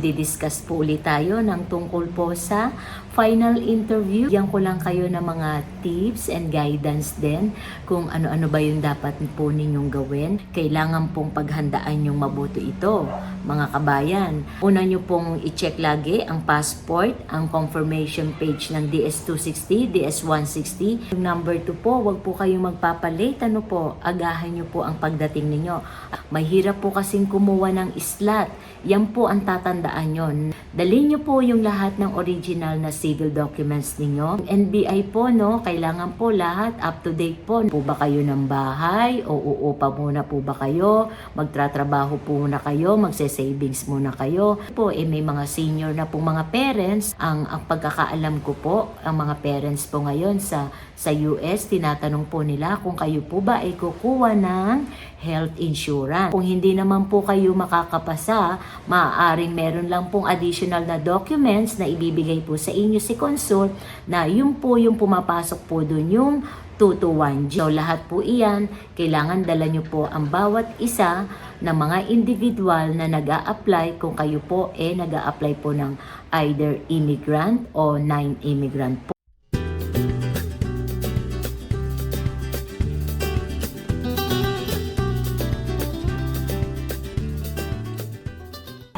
magdi-discuss po ulit tayo ng tungkol po sa final interview. Bigyan ko lang kayo ng mga tips and guidance din kung ano-ano ba yung dapat po ninyong gawin. Kailangan pong paghandaan yung mabuti ito, mga kabayan. Una nyo pong i-check lagi ang passport, ang confirmation page ng DS-260, DS-160. Yung number 2 po, wag po kayong magpapalate. Ano po, agahan nyo po ang pagdating ninyo. Mahirap po kasing kumuha ng slot. Yan po ang tatandaan yon. Dalhin nyo po yung lahat ng original na civil documents ninyo. NBI po, no? Kailangan po lahat up to date po. Po ba kayo ng bahay? O uupa muna po ba kayo? Magtratrabaho po muna kayo? Magse-savings muna kayo? Po, may mga senior na po mga parents. Ang pagkakaalam ko po, ang mga parents po ngayon sa US, tinatanong po nila kung kayo po ba ay kukuha ng health insurance. Kung hindi naman po kayo makakapasa, maaaring meron lang pong additional na documents na ibibigay po sa inyo si Consult na yun po yung pumapasok po dun yung 221G. So lahat po iyan, kailangan dala nyo po ang bawat isa ng mga individual na nag-a-apply kung kayo po nag-a-apply po ng either immigrant o non-immigrant po.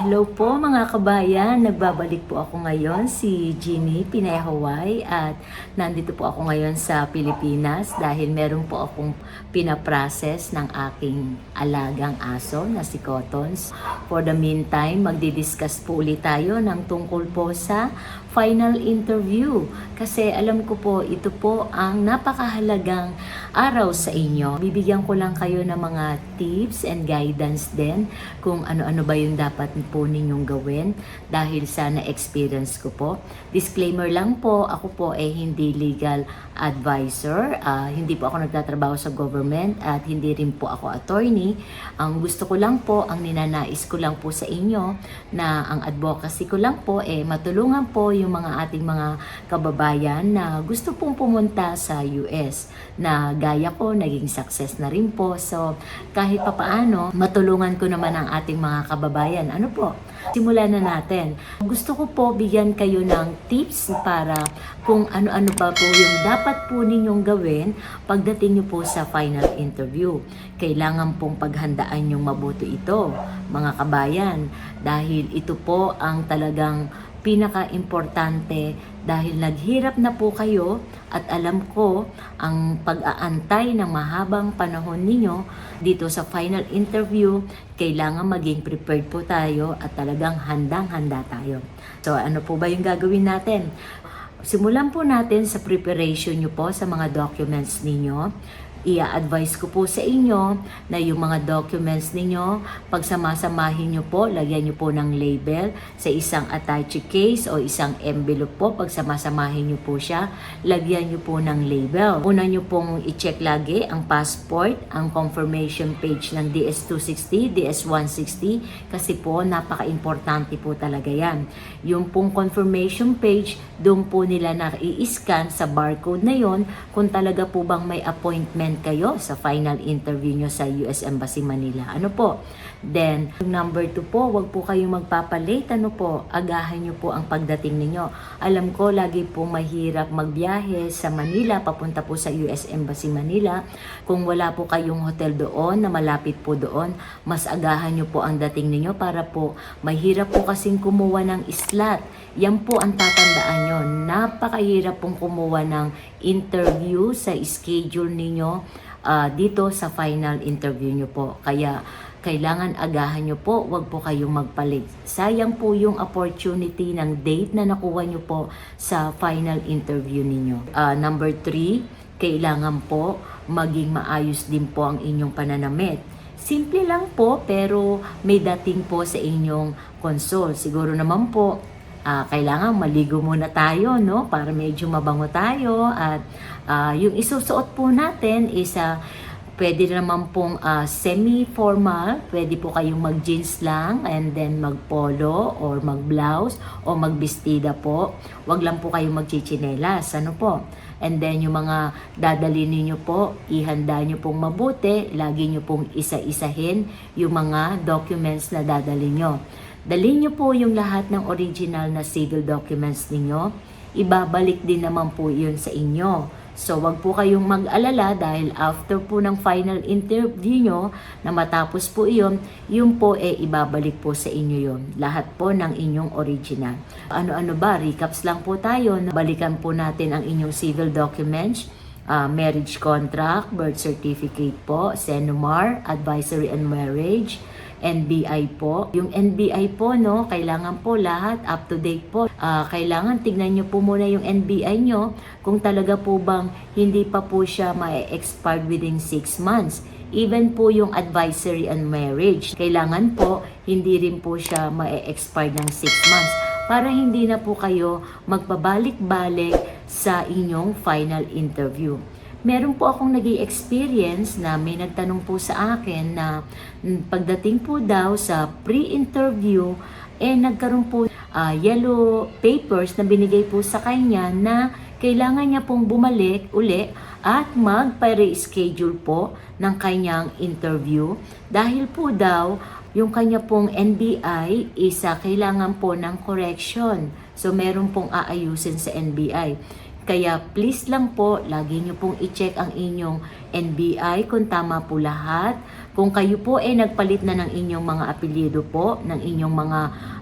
Hello po mga kabayan, nagbabalik po ako ngayon, si Jeannie Pinay Hawaii, at nandito po ako ngayon sa Pilipinas dahil meron po akong pinaprocess ng aking alagang aso na si Cottons. For the meantime, magdi-discuss po ulit tayo ng tungkol po sa final interview kasi alam ko po ito po ang napakahalagang araw sa inyo. Bibigyan ko lang kayo ng mga tips and guidance din kung ano-ano ba yung dapat po ninyong gawin dahil sa na-experience ko po. Disclaimer lang po, ako po hindi legal advisor, hindi po ako nagtatrabaho sa government at hindi rin po ako attorney. Ang gusto ko lang po, ang ninanais ko lang po sa inyo na ang advocacy ko lang po matulungan po yung mga ating mga kababayan na gusto pong pumunta sa US na gaya ko, naging success na rin po. So kahit papaano, matulungan ko naman ang ating mga kababayan. Ano po? Simulan na natin. Gusto ko po bigyan kayo ng tips para kung ano-ano pa po yung dapat po ninyong gawin pagdating nyo po sa final interview. Kailangan pong paghandaan yung mabuti ito, mga kabayan, dahil ito po ang talagang pinaka-importante dahil naghirap na po kayo at alam ko ang pag-aantay ng mahabang panahon ninyo dito sa final interview, kailangan maging prepared po tayo at talagang handang-handa tayo. So ano po ba yung gagawin natin? Simulan po natin sa preparation nyo po sa mga documents ninyo. I-advise ko po sa inyo na yung mga documents ninyo, pagsamasamahin nyo po, lagyan nyo po ng label sa isang attache case o isang envelope po, pagsamasamahin nyo po siya, lagyan nyo po ng label. Una nyo pong i-check lagi ang passport, ang confirmation page ng DS-260, DS-160, kasi po napaka-importante po talaga yan. Yung pong confirmation page, doon po nila na-i-scan sa barcode na yon kung talaga po bang may appointment kayo sa final interview nyo sa US Embassy Manila. Ano po? Then, number 2 po, wag po kayong magpapalate. Ano po? Agahan nyo po ang pagdating ninyo. Alam ko, lagi po mahirap magbiyahe sa Manila, papunta po sa US Embassy Manila. Kung wala po kayong hotel doon, na malapit po doon, mas agahan nyo po ang dating ninyo para po mahirap po kasing kumuha ng slot. Yan po ang tatandaan nyo. Napakahirap pong kumuha ng interview sa schedule ninyo dito sa final interview nyo po. Kaya kailangan agahan nyo po, wag po kayong magpalit. Sayang po yung opportunity ng date na nakuha nyo po sa final interview ninyo. Number 3, kailangan po maging maayos din po ang inyong pananamit. Simple lang po pero may dating po sa inyong console. Siguro naman po kailangan maligo muna tayo, no? Para medyo mabango tayo at yung isusuot po natin is pwede naman pong semi-formal, pwede po kayong mag-jeans lang and then mag-polo or mag-blouse o mag-bestida po. Wag lang po kayong mag-chichinelas, ano po? And then yung mga dadalhin niyo po, ihanda niyo pong mabuti, lagi niyo pong isa-isahin yung mga documents na dadalhin niyo. Dalhin niyo po yung lahat ng original na civil documents ninyo. Ibabalik din naman po yun sa inyo. So, wag po kayong mag-alala dahil after po ng final interview nyo na matapos po iyon, yun po ibabalik po sa inyo yun. Lahat po ng inyong original. Ano-ano ba? Recaps lang po tayo. Balikan po natin ang inyong civil documents, marriage contract, birth certificate po, SENUMAR, advisory on marriage, NBI po. Yung NBI po, no, kailangan po lahat up to date po. Kailangan tignan nyo po muna yung NBI nyo kung talaga po bang hindi pa po siya ma-expired within 6 months. Even po yung advisory on marriage, kailangan po hindi rin po siya ma-expired ng 6 months para hindi na po kayo magpabalik-balik sa inyong final interview. Meron po akong naging experience na may nagtanong po sa akin na pagdating po daw sa pre-interview, nagkaroon po yellow papers na binigay po sa kanya na kailangan niya pong bumalik uli at mag-reschedule po ng kanyang interview dahil po daw yung kanya pong NBI kailangan po ng correction. So meron pong aayusin sa NBI. Kaya please lang po, lagi nyo pong i-check ang inyong NBI kung tama po lahat. Kung kayo po nagpalit na ng inyong mga apelyido po, ng inyong mga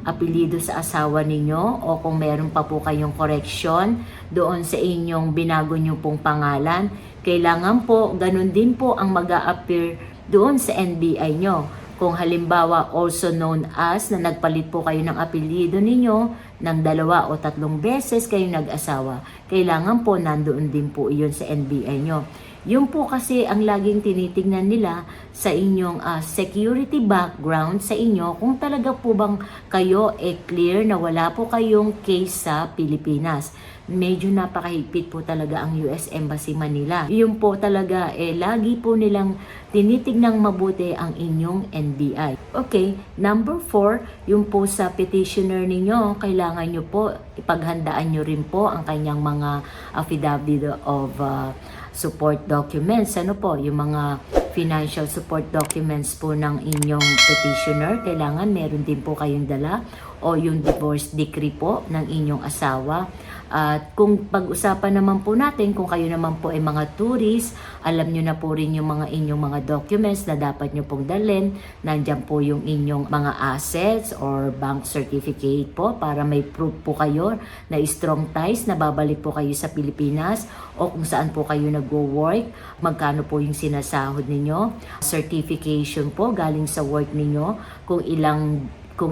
apelyido sa asawa ninyo, o kung meron pa po kayong correction doon sa inyong binago nyo pong pangalan, kailangan po, ganun din po ang mag-a-appear doon sa NBI nyo. Kung halimbawa also known as na nagpalit po kayo ng apelyido ninyo ng 2 o 3 beses kayo nag-asawa, kailangan po nandoon din po iyon sa NBI nyo. Yun po kasi ang laging tinitingnan nila sa inyong security background sa inyo kung talaga po bang kayo clear na wala po kayong case sa Pilipinas. Medyo napakahigpit po talaga ang US Embassy Manila. Yun po talaga lagi po nilang tinitignang mabuti ang inyong NBI. Okay, number 4, yung po sa petitioner ninyo, kailangan nyo po ipaghandaan nyo rin po ang kanyang mga affidavit of support documents. Ano po, yung mga financial support documents po ng inyong petitioner, kailangan meron din po kayong dala, o yung divorce decree po ng inyong asawa. At kung pag-usapan naman po natin, kung kayo naman po ay mga tourist, alam nyo na po rin yung mga inyong mga documents na dapat nyo pong dalhin. Nandyan po yung inyong mga assets or bank certificate po para may proof po kayo na strong ties na babalik po kayo sa Pilipinas, o kung saan po kayo nag-work, magkano po yung sinasahod ninyo, certification po galing sa work ninyo, kung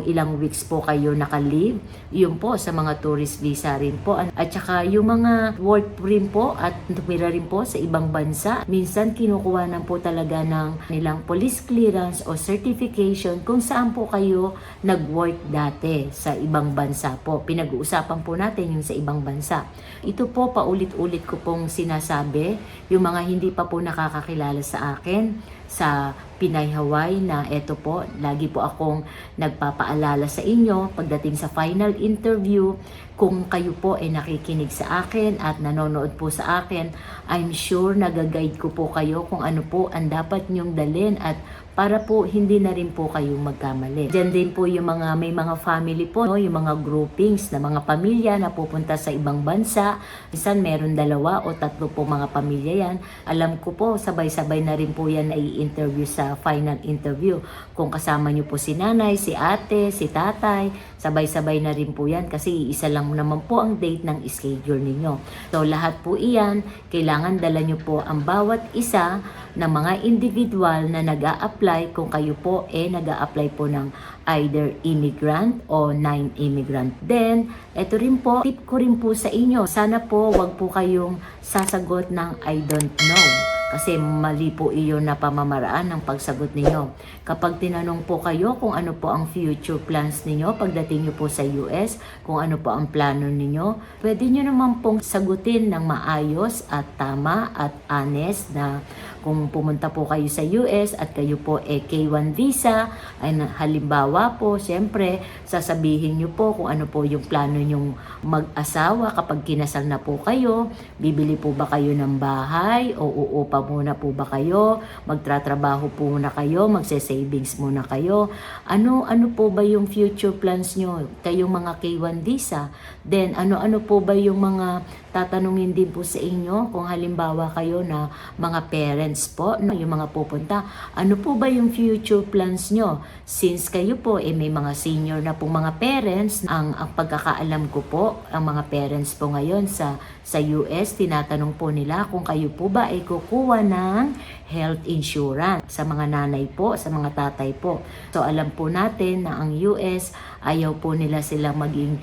ilang weeks po kayo naka-leave, yun po sa mga tourist visa rin po. At saka yung mga work rin po at tumira rin po sa ibang bansa, minsan kinukuhanan po talaga ng nilang police clearance o certification kung saan po kayo nag-work dati sa ibang bansa po. Pinag-uusapan po natin yung sa ibang bansa. Ito po paulit-ulit ko pong sinasabi, yung mga hindi pa po nakakakilala sa akin sa Pinay Hawaii, na eto po, lagi po akong nagpapaalala sa inyo pagdating sa final interview. Kung kayo po ay nakikinig sa akin at nanonood po sa akin, I'm sure nag-guide ko po kayo kung ano po ang dapat nyong dalhin at para po hindi na rin po kayo magkamali. Diyan din po yung may mga family po, no? Yung mga groupings na mga pamilya na pupunta sa ibang bansa. Minsan meron 2 o 3 po mga pamilya yan. Alam ko po, sabay-sabay na rin po yan na i-interview sa final interview. Kung kasama nyo po si nanay, si ate, si tatay, sabay-sabay na rin po yan kasi isa lang naman po ang date ng schedule ninyo. So lahat po iyan, kailangan dala nyo po ang bawat isa ng mga individual na nag-a-apply kung kayo po nag-a-apply po ng either immigrant o non-immigrant. Then, ito rin po, tip ko rin po sa inyo, sana po wag po kayong sasagot ng I don't know. Kasi mali po iyon na pamamaraan ng pagsagot ninyo. Kapag tinanong po kayo kung ano po ang future plans ninyo pagdating nyo po sa US, kung ano po ang plano ninyo, pwede nyo naman pong sagutin ng maayos at tama at honest na kung pumunta po kayo sa US at kayo po K1 visa, ay halimbawa po, syempre, sasabihin nyo po kung ano po yung plano nyong mag-asawa kapag kinasal na po kayo. Bibili po ba kayo ng bahay o uupa muna po ba kayo? Magtratrabaho po muna kayo? Magse-savings muna kayo? Ano po ba yung future plans nyo? Kayong mga K1 visa. Then, ano po ba yung mga tatanungin din po sa inyo kung halimbawa kayo na mga parents po, no, yung mga pupunta, ano po ba yung future plans nyo? Since kayo po may mga senior na pong mga parents, ang pagkakaalam ko po, ang mga parents po ngayon sa US, tinatanong po nila kung kayo po ba ay kukuha ng health insurance sa mga nanay po, sa mga tatay po. So alam po natin na ang US, ayaw po nila sila maging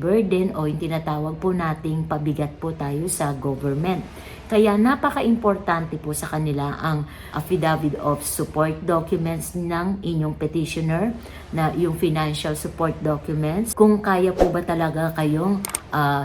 burden o yung tinatawag po nating pabigat po tayo sa government. Kaya napaka-importante po sa kanila ang affidavit of support documents ng inyong petitioner, na yung financial support documents. Kung kaya po ba talaga kayong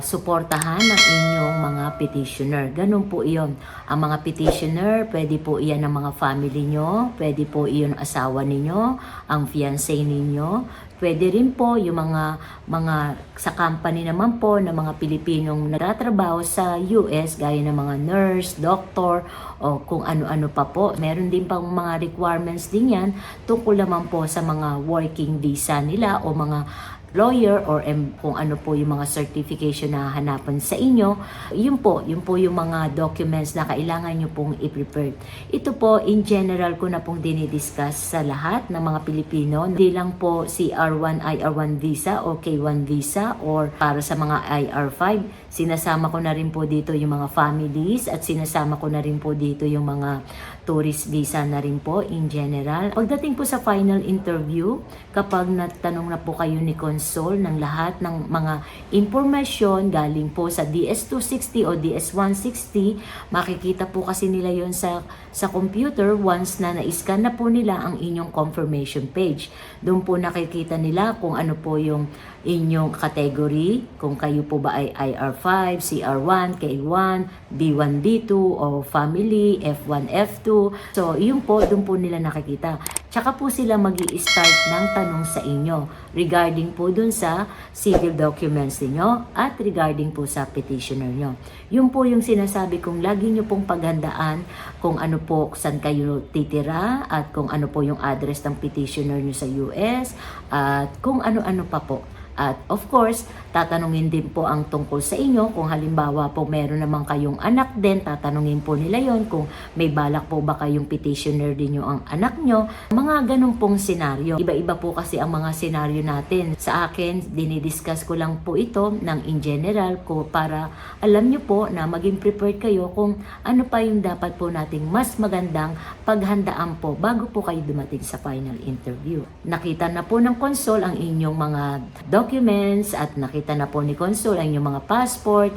suportahan ng inyong mga petitioner. Ganun po iyon. Ang mga petitioner, pwede po iyan ng mga family nyo, pwede po iyon asawa ninyo, ang fiancé ninyo, pwede rin po yung mga sa company naman po ng mga Pilipinong nagtatrabaho sa US, gaya ng mga nurse, doctor, o kung ano-ano pa po. Meron din pang mga requirements din yan tungkol naman po sa mga working visa nila o mga lawyer or kung ano po yung mga certification na hanapan sa inyo. Yun po yung mga documents na kailangan nyo pong i-prepare. Ito po, in general ko na pong dinidiscuss sa lahat ng mga Pilipino. Hindi lang po CR1, IR1 visa o K1 visa or para sa mga IR5. Sinasama ko na rin po dito yung mga families at sinasama ko na rin po dito yung mga tourist visa na rin po in general. Pagdating po sa final interview, kapag natanong na po kayo ni Consol ng lahat ng mga information galing po sa DS-260 o DS-160, makikita po kasi nila yon sa computer once na na-scan na po nila ang inyong confirmation page. Doon po nakikita nila kung ano po yung inyong category, kung kayo po ba ay IR5, CR1, K1, B1, B2 o family, F1, F2. So, yun po, doon po nila nakikita. Tsaka po sila magi-start ng tanong sa inyo regarding po dun sa civil documents niyo at regarding po sa petitioner nyo. Yun po yung sinasabi kong lagi nyo pong paghandaan kung ano po, saan kayo titira at kung ano po yung address ng petitioner nyo sa US at kung ano-ano pa po. At of course, tatanungin din po ang tungkol sa inyo. Kung halimbawa po meron naman kayong anak din, tatanungin po nila yon kung may balak po ba kayong petitioner din yung ang anak nyo. Mga ganun pong senaryo. Iba-iba po kasi ang mga senaryo natin. Sa akin, dinidiscuss ko lang po ito ng in general ko para alam nyo po na maging prepared kayo kung ano pa yung dapat po nating mas magandang paghandaan po bago po kayo dumating sa final interview. Nakita na po ng Consol ang inyong mga documents at nakita na po ni Consol ang inyong mga passport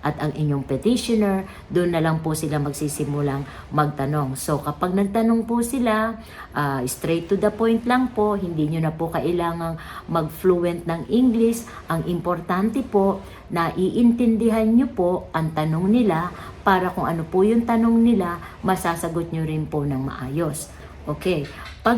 at ang inyong petitioner. Doon na lang po sila magsisimulang magtanong. So kapag nagtanong po sila, straight to the point lang po, hindi nyo na po kailangang mag-fluent ng English. Ang importante po na iintindihan nyo po ang tanong nila para kung ano po yung tanong nila, masasagot nyo rin po ng maayos. Okay, pag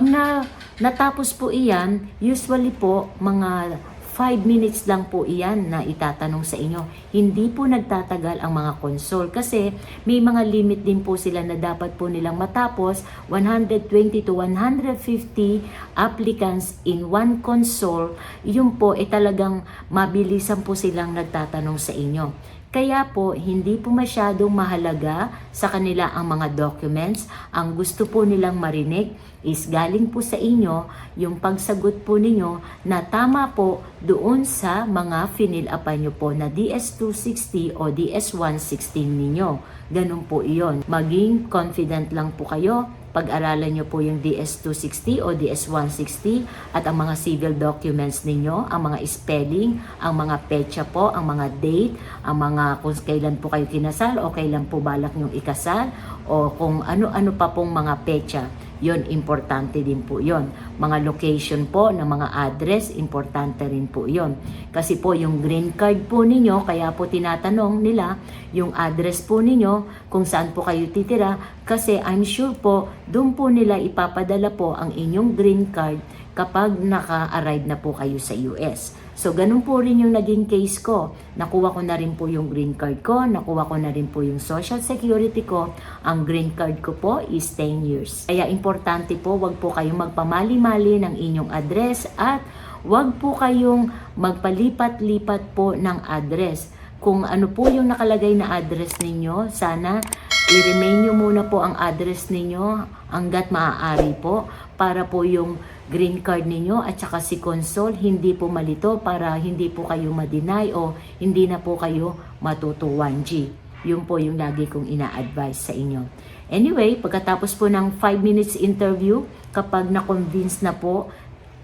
natapos po iyan, usually po mga 5 minutes lang po iyan na itatanong sa inyo. Hindi po nagtatagal ang mga Consol kasi may mga limit din po sila na dapat po nilang matapos. 120 to 150 applicants in one Consol. Yun po talagang mabilisan po silang nagtatanong sa inyo. Kaya po, hindi po masyadong mahalaga sa kanila ang mga documents. Ang gusto po nilang marinig is galing po sa inyo yung pagsagot po ninyo na tama po doon sa mga finil-upan nyo po na DS-260 o DS-116 ninyo. Ganun po iyon. Maging confident lang po kayo. Pag-aralan nyo po yung DS-260 o DS-160 at ang mga civil documents ninyo, ang mga spelling, ang mga petsa po, ang mga date, ang mga kung kailan po kayo kinasal o kailan po balak nyong ikasal o kung ano-ano pa pong mga petsa. yon importante din po yon. Mga location po ng mga address, importante rin po yon. Kasi po yung green card po ninyo, kaya po tinatanong nila yung address po ninyo, kung saan po kayo titira, kasi I'm sure po, doon po nila ipapadala po ang inyong green card kapag naka-arrive na po kayo sa US. So, ganun po rin yung naging case ko. Nakuha ko na rin po yung green card ko, nakuha ko na rin po yung social security ko. Ang green card ko po is 10 years. Kaya importante po, wag po kayong magpamali-mali ng inyong address at wag po kayong magpalipat-lipat po ng address. Kung ano po yung nakalagay na address ninyo, sana i-remain nyo muna po ang address ninyo hanggat maaari po para po yung green card ninyo at saka si Consol hindi po malito para hindi po kayo ma-deny o hindi na po kayo matuto 1G. Yun po yung lagi kong ina-advise sa inyo. Anyway, pagkatapos po ng 5 minutes interview, kapag na-convince na po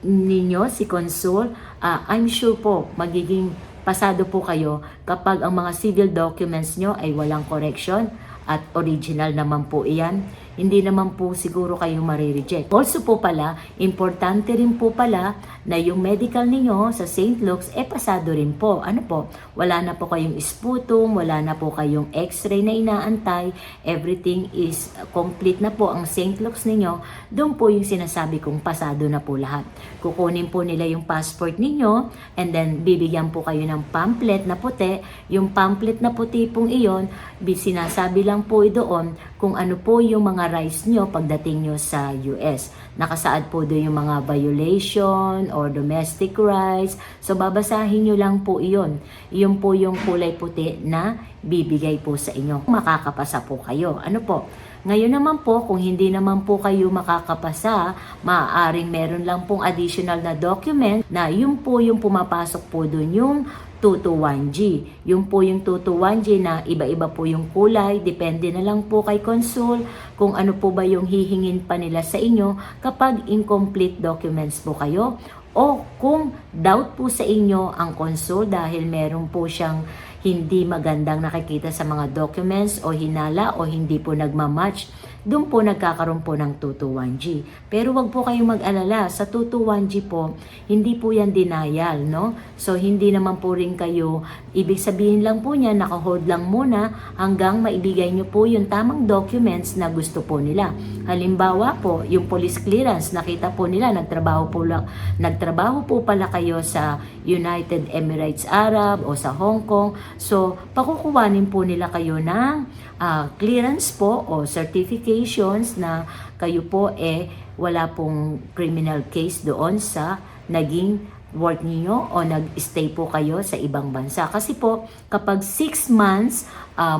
ninyo si Consol, I'm sure po magiging pasado po kayo kapag ang mga civil documents nyo ay walang correction at original naman po iyan. Hindi naman po siguro kayo marireject. Also po pala, importante rin po pala na yung medical ninyo sa St. Luke's, pasado rin po. Ano po? Wala na po kayong sputum, wala na po kayong x-ray na inaantay, everything is complete na po ang St. Luke's ninyo. Doon po yung sinasabi kong pasado na po lahat. Kukunin po nila yung passport ninyo and then bibigyan po kayo ng pamphlet na puti. Yung pamphlet na puti pong iyon, sinasabi lang po doon kung ano po yung mga rights nyo pagdating nyo sa US. Nakasaad po doon yung mga violation or domestic rights. So, babasahin nyo lang po iyon. Iyon po yung kulay puti na bibigay po sa inyo. Makakapasa po kayo. Ano po? Ngayon naman po, kung hindi naman po kayo makakapasa, maaaring meron lang pong additional na document na yun po yung pumapasok po doon yung 221G. Yung po yung 221G na iba-iba po yung kulay, depende na lang po kay Consol kung ano po ba yung hihingin pa nila sa inyo kapag incomplete documents po kayo o kung doubt po sa inyo ang Consol dahil meron po siyang hindi magandang nakikita sa mga documents o hinala o hindi po nagmamatch, doon po nagkakaroon po ng 221G. Pero wag po kayong mag-alala, sa 221G po, hindi po yan denial, no? So, hindi naman po rin kayo, ibig sabihin lang po niya, naka-hold lang muna hanggang maibigay nyo po yung tamang documents na gusto po nila. Halimbawa po, yung police clearance, nakita po nila, nagtrabaho po pala kayo sa United Emirates Arab o sa Hong Kong. So, pakukuwanin po nila kayo ng clearance po o certifications na kayo po wala pong criminal case doon sa naging work niyo o nag-stay po kayo sa ibang bansa. Kasi po, kapag 6 months,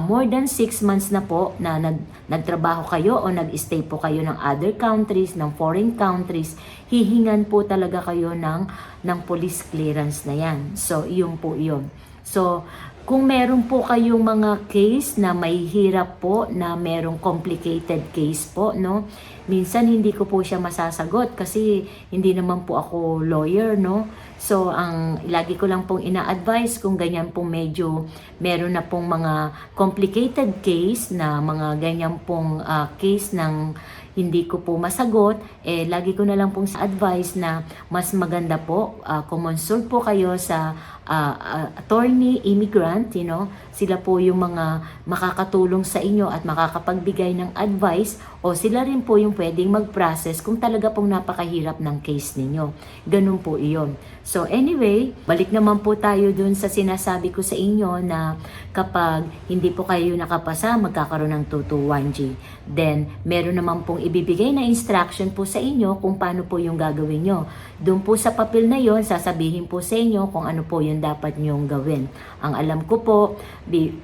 more than 6 months na po na nagtrabaho kayo o nag-stay po kayo ng other countries, ng foreign countries, hihingan po talaga kayo ng police clearance na yan. So, yun po yun. So, kung meron po kayong mga case na may hirap po, na merong complicated case po, no? Minsan hindi ko po siya masasagot kasi hindi naman po ako lawyer, no? So, ang lagi ko lang pong ina-advise kung ganyan pong medyo meron na pong mga complicated case na mga ganyan pong case ng hindi ko po masagot, lagi ko na lang pong advice na mas maganda po, consult po kayo sa attorney, immigrant, sila po yung mga makakatulong sa inyo at makakapagbigay ng advice o sila rin po yung pwedeng mag-process kung talaga pong napakahirap ng case ninyo. Ganun po iyon. So anyway, balik naman po tayo dun sa sinasabi ko sa inyo na kapag hindi po kayo nakapasa, magkakaroon ng 221G. Then, meron naman pong ibibigay na instruction po sa inyo kung paano po yung gagawin nyo. Doon po sa papel na yon, sasabihin po sa inyo kung ano po yung dapat nyong gawin. Ang alam ko po,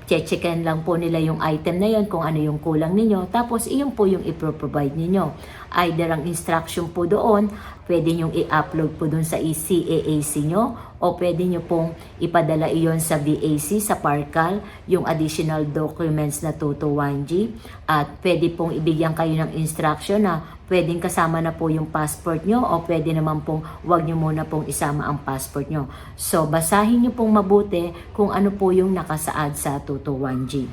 checkin lang po nila yung item na yon kung ano yung kulang ninyo. Tapos, iyon po yung ipro-provide ninyo. Either ang instruction po doon, pwede nyong i-upload po doon sa CAAC nyo o pwede nyo pong ipadala iyon sa VAC, sa Parcal, yung additional documents na 221G at pwede pong ibigyan kayo ng instruction na pwedeng kasama na po yung passport nyo o pwede naman pong wag nyo muna pong isama ang passport nyo. So, basahin nyo pong mabuti kung ano po yung nakasaad sa 221G.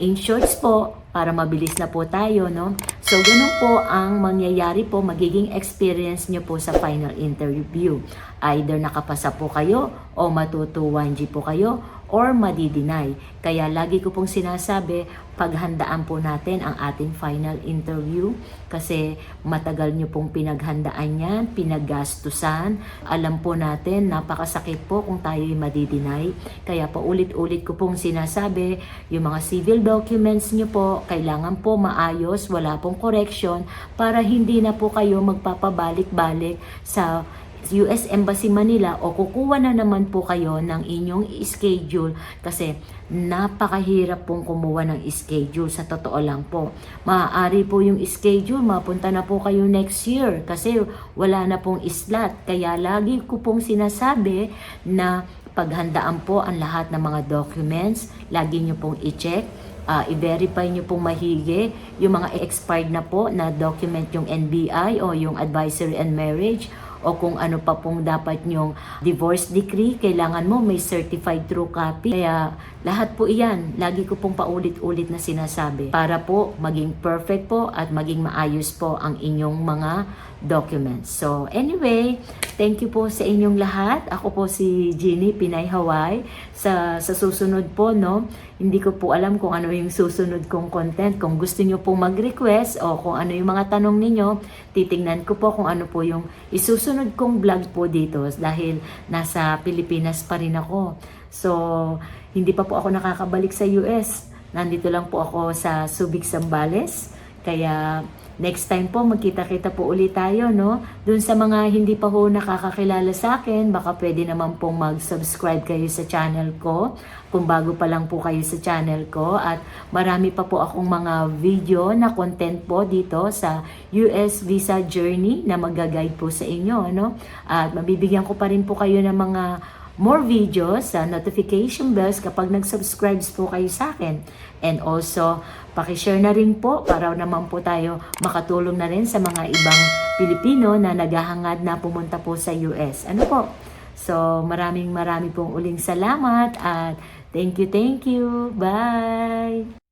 in shorts po para mabilis na po tayo, no? So, ganun po ang mangyayari po, magiging experience nyo po sa final interview. Either nakapasa po kayo o matuto 1G po kayo or madideny. Kaya lagi ko pong sinasabi, paghandaan po natin ang ating final interview kasi matagal nyo pong pinaghandaan yan, pinaggastusan. Alam po natin, napakasakit po kung tayo'y madideny. Kaya paulit-ulit ko pong sinasabi, yung mga civil documents nyo po, kailangan po maayos, wala pong correction para hindi na po kayo magpapabalik-balik sa US Embassy Manila o kukuha na naman po kayo ng inyong schedule kasi napakahirap pong kumuha ng schedule sa totoo lang po. Maaari po yung schedule, mapunta na po kayo next year kasi wala na pong slot. Kaya lagi ko pong sinasabi na paghandaan po ang lahat ng mga documents, lagi nyo pong i-check. I-verify nyo pong mahigi yung mga expired na po na document, yung NBI o yung Advisory and Marriage o kung ano pa pong dapat nyong divorce decree, kailangan mo may certified true copy. Kaya lahat po iyan, lagi ko pong paulit-ulit na sinasabi para po maging perfect po at maging maayos po ang inyong mga documents. So anyway, thank you po sa inyong lahat. Ako po si Jeannie Pinay Hawaii. Sa susunod po, no, hindi ko po alam kung ano yung susunod kong content. Kung gusto nyo pong mag-request o kung ano yung mga tanong ninyo, titingnan ko po kung ano po yung isusunod kong vlog po dito dahil nasa Pilipinas pa rin ako. So, hindi pa po ako nakakabalik sa US. Nandito lang po ako sa Subic, Zambales. Kaya next time po, magkita-kita po ulit tayo, no? Doon sa mga hindi pa ho nakakakilala sa akin, baka pwede naman pong mag-subscribe kayo sa channel ko. Kung bago pa lang po kayo sa channel ko. At marami pa po akong mga video na content po dito sa US Visa Journey na mag-guide po sa inyo, no? At mabibigyan ko pa rin po kayo ng mga more videos sa notification bells kapag nag-subscribe po kayo sa akin. And also, pakishare na rin po para naman po tayo makatulong na rin sa mga ibang Pilipino na naghahangad na pumunta po sa US. Ano po? So, maraming pong uling salamat at thank you. Bye!